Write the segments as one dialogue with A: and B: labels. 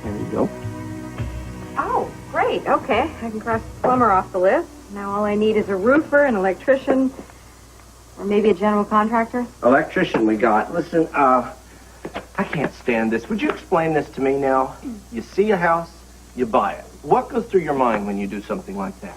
A: There you go.
B: Oh, great. Okay. I can cross the plumber off the list. Now all I need is a roofer, an electrician, or maybe a general contractor.
A: Electrician we got. Listen, I can't stand this. Would you explain this to me now? You see a house, you buy it. What goes through your mind when you do something like that?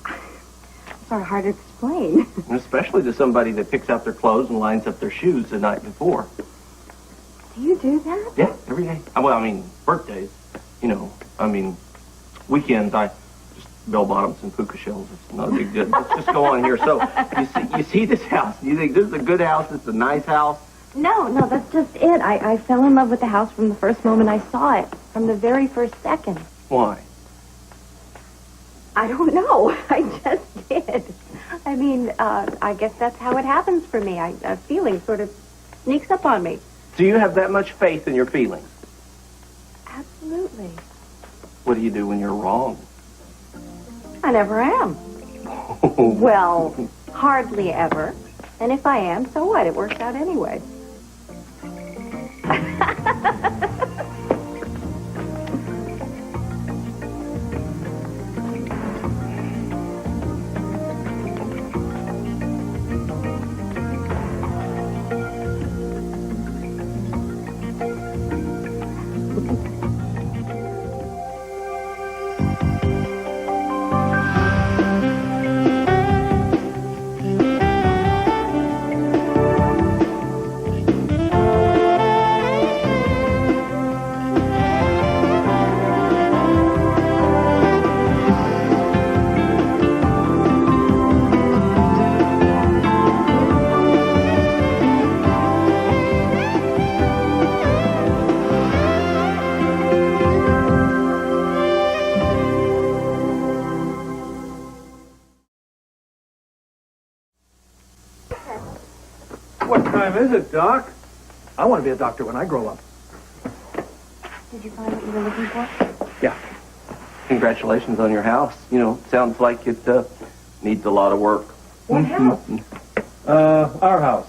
B: It's sort of hard to explain.
A: And especially to somebody that picks out their clothes and lines up their shoes the night before.
B: Do you do that?
A: Yeah, every day. Well, I mean, birthdays. Weekends, I just bell-bottoms and puka shells. It's not a big deal. Let's just go on here. So, you see this house. You think this is a good house? It's a nice house?
B: No, that's just it. I fell in love with the house from the first moment I saw it. From the very first second.
A: Why?
B: I don't know. I just did. I mean, I guess that's how it happens for me. A feeling sort of sneaks up on me.
A: Do you have that much faith in your feelings?
B: Absolutely.
A: What do you do when you're wrong?
B: I never am. Well, hardly ever. And if I am, so what? It works out anyway.
C: What time is it, Doc? I want to be a doctor when I grow up.
B: Did you find what you were looking for?
C: Yeah.
A: Congratulations on your house. Sounds like it needs a lot of work.
B: What house?
C: Our house.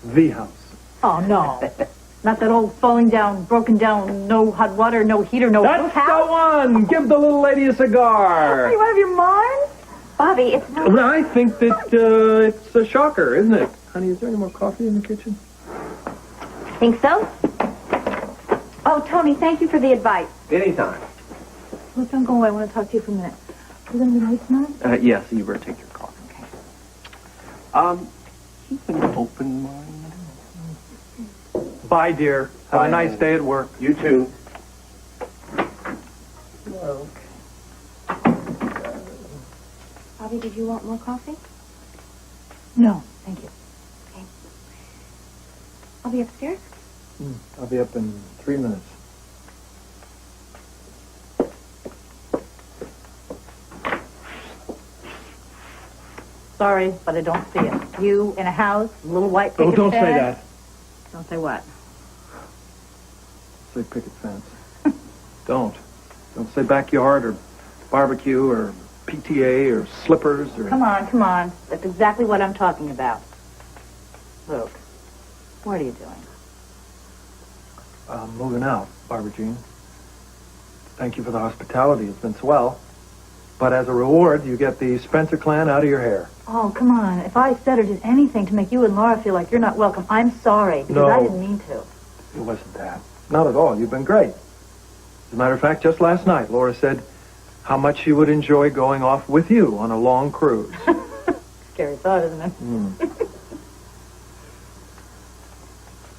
C: The house.
D: Oh, no. Not that old falling down, broken down, no hot water, no heater, no
C: That's
D: house.
C: the one! Give the little lady a cigar.
D: You out of your mind?
B: Bobby, it's not...
C: Well, I think that it's a shocker, isn't it? Honey, is there any more coffee in the kitchen?
B: Think so? Oh, Tony, thank you for the advice.
A: Anytime.
D: Look, don't go away. I want to talk to you for a minute. You going to be late tonight?
A: Yes, you better take your coffee.
D: Okay.
A: Keep an open mind.
C: Bye, dear. Have
A: Bye,
C: a nice
A: honey.
C: day at work.
A: You too.
D: Look.
B: Bobby, did you want more coffee?
D: No, thank you.
B: Okay. I'll be upstairs.
C: I'll be up in 3 minutes.
D: Sorry, but I don't see it. You in a house, a little white
C: Oh,
D: picket
C: don't say
D: fence.
C: that.
D: Don't say what?
C: Say picket fence. Don't. Don't say backyard or barbecue or PTA or slippers or...
D: Come on. That's exactly what I'm talking about. Luke, what are you doing?
C: I'm moving out, Barbara Jean. Thank you for the hospitality. It's been swell. But as a reward, you get the Spencer clan out of your hair.
D: Oh, come on. If I said or did anything to make you and Laura feel like you're not welcome, I'm sorry, because
C: No.
D: I didn't mean to.
C: It wasn't that. Not at all. You've been great. As a matter of fact, just last night, Laura said how much she would enjoy going off with you on a long cruise.
D: Scary thought, isn't it?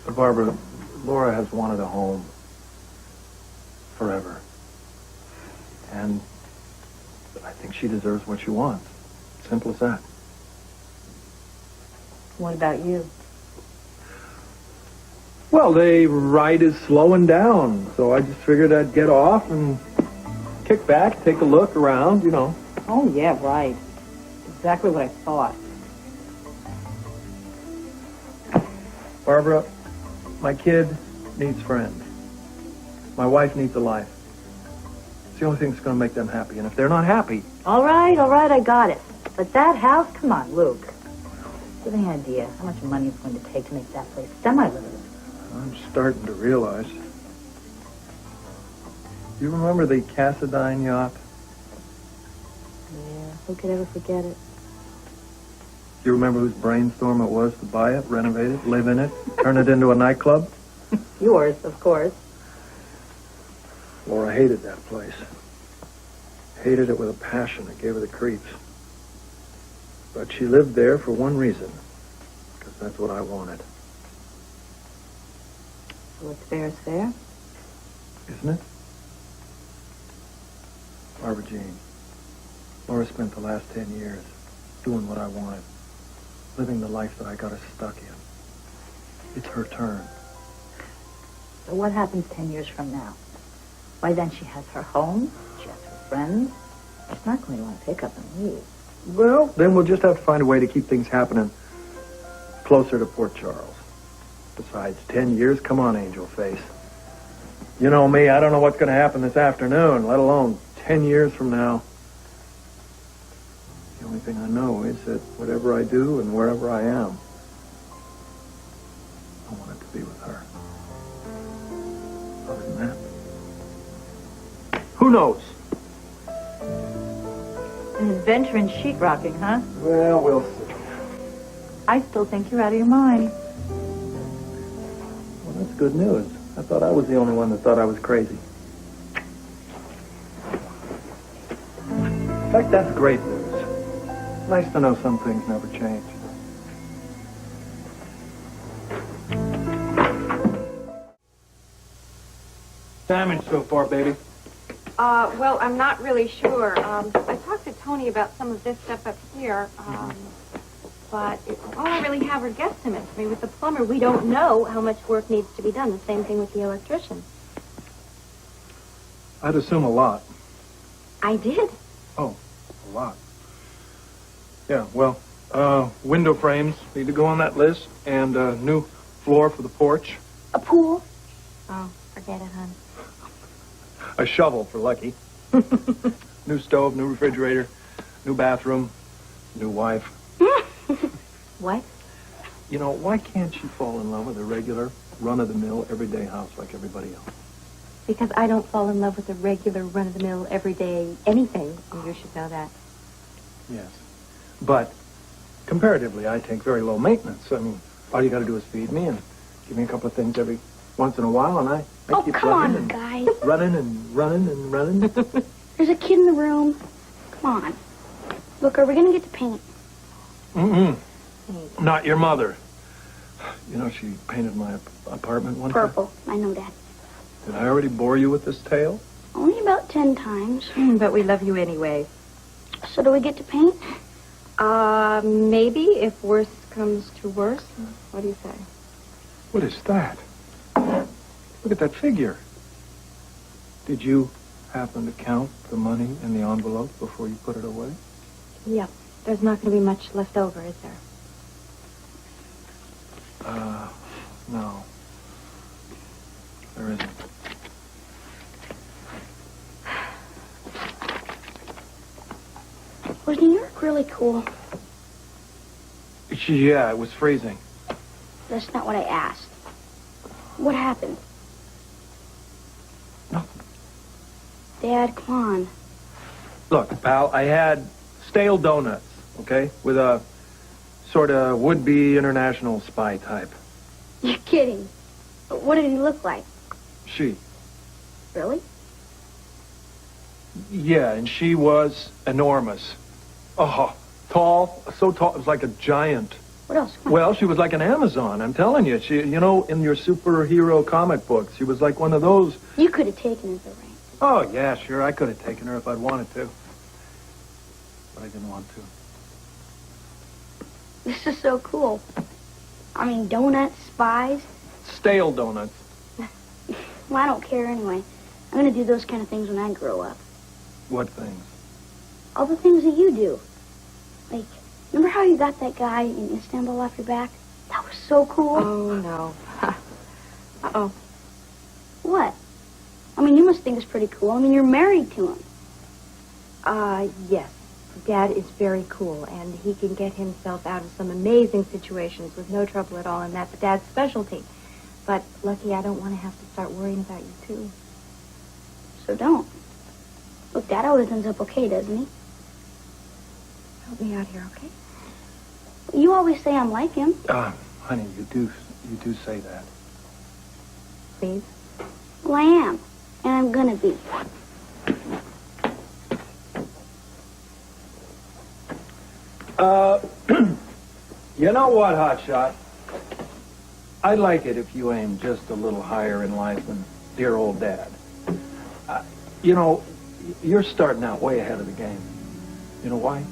C: But Barbara, Laura has wanted a home forever. And I think she deserves what she wants. Simple as that.
D: What about you?
C: Well, the ride is slowing down, so I just figured I'd get off and kick back, take a look around,
D: Oh, yeah, right. Exactly what I thought.
C: Barbara, my kid needs friends. My wife needs a life. It's the only thing that's going to make them happy, and if they're not happy...
D: All right, I got it. But that house, come on, Luke. Do you have any idea how much money it's going to take to make that place semi-livable?
C: I'm starting to realize. Do you remember the Cassadine yacht?
D: Yeah, who could ever forget it?
C: Do you remember whose brainstorm it was to buy it, renovate it, live in it, turn it into a nightclub?
D: Yours, of course.
C: Laura hated that place. Hated it with a passion. It gave her the creeps. But she lived there for one reason. Because that's what I wanted.
D: So what's fair is fair?
C: Isn't it? Barbara Jean. Laura spent the last 10 years doing what I wanted. Living the life that I got us stuck in. It's her turn.
D: So what happens 10 years from now? Why, then she has her home, she has her friends. She's not going to want to pick up and leave.
C: Well, then we'll just have to find a way to keep things happening closer to Port Charles. Besides, 10 years? Come on, Angel Face. You know me, I don't know what's going to happen this afternoon, let alone 10 years from now. The only thing I know is that whatever I do and wherever I am, I want it to be with her. Other than that, who knows?
D: An adventure in sheetrocking, huh?
C: Well, we'll see.
D: I still think you're out of your mind.
C: Well, that's good news. I thought I was the only one that thought I was crazy. In fact, that's great news. Nice to know some things never change. Damage so far, baby.
B: Well, I'm not really sure. I talked to Tony about some of this stuff up here, but all I really have are guesstimates. I mean, with the plumber, we don't know how much work needs to be done. The same thing with the electrician.
C: I'd assume a lot.
B: I did.
C: Oh, a lot. Yeah, well, window frames need to go on that list, and a new floor for the porch.
B: A pool? Oh, forget it, hon.
C: A shovel for Lucky. New stove, new refrigerator, new bathroom, new wife.
D: What?
C: You know, why can't she fall in love with a regular, run-of-the-mill, everyday house like everybody else?
B: Because I don't fall in love with a regular, run-of-the-mill, everyday anything. You should know that.
C: Yes. But, comparatively, I take very low maintenance. I mean, all you got to do is feed me and give me a couple of things every once in a while, and I keep
E: come
C: running
E: on,
C: and
E: guys.
C: running and running and running.
E: There's a kid in the room. Come on. Look, are we going to get to paint?
C: Mm-mm. Not your mother. You know, she painted my apartment one time.
E: Purple. I know that.
C: Did I already bore you with this tale?
E: Only about 10 times.
B: But we love you anyway.
E: So do we get to paint?
B: Maybe, if worse comes to worse. What do you say?
C: What is that? Look at that figure. Did you happen to count the money in the envelope before you put it away?
B: Yep. There's not going to be much left over, is there?
C: No. There isn't.
E: Was New York really cool?
C: Yeah, it was freezing.
E: That's not what I asked. What happened?
C: Nothing.
E: Dad, come on.
C: Look, pal, I had stale donuts, okay? With a sort of would-be international spy type.
E: You're kidding. But what did he look like?
C: She.
E: Really?
C: Yeah, and she was enormous. Oh, tall, so tall, it was like a giant.
E: What else? Come on.
C: Well, she was like an Amazon, I'm telling you. She, you know, in your superhero comic books, she was like one of those.
E: You could have taken her to the ring.
C: Oh, yeah, sure, I could have taken her if I'd wanted to. But I didn't want to.
E: This is so cool. I mean, donuts, spies.
C: Stale donuts.
E: Well, I don't care anyway. I'm going to do those kind of things when I grow up.
C: What things?
E: All the things that you do. Like, remember how you got that guy in Istanbul off your back? That was so cool.
B: Oh, no. Uh-oh.
E: What? I mean, you must think it's pretty cool. I mean, you're married to him.
B: Yes. Dad is very cool, and he can get himself out of some amazing situations with no trouble at all, and that's Dad's specialty. But, Lucky, I don't want to have to start worrying about you, too.
E: So don't. Look, Dad always ends up okay, doesn't he?
B: Help me out here, okay?
E: You always say I'm like him.
C: Honey, you do say that.
D: Please?
E: Well, I am. And I'm gonna be.
C: You know what, Hotshot? I'd like it if you aimed just a little higher in life than dear old Dad. You know, you're starting out way ahead of the game. You know why?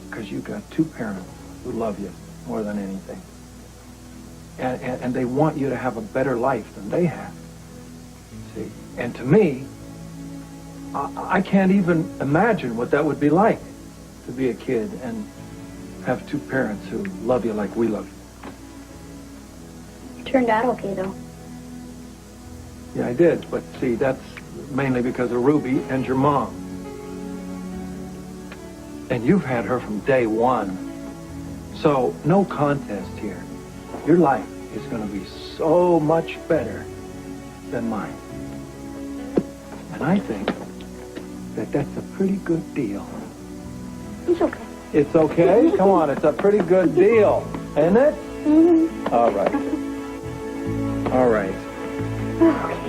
C: Because you've got two parents who love you more than anything. And they want you to have a better life than they have. See? And to me, I can't even imagine what that would be like to be a kid and have two parents who love you like we love you.
E: Turned out okay, though.
C: Yeah, I did. But see, that's mainly because of Ruby and your mom. And you've had her from day one. So, no contest here. Your life is going to be so much better than mine. And I think that that's a pretty good deal.
E: It's okay.
C: It's okay? Come on, it's a pretty good deal, isn't it?
E: Mm-hmm.
C: All right. All right.
E: Okay.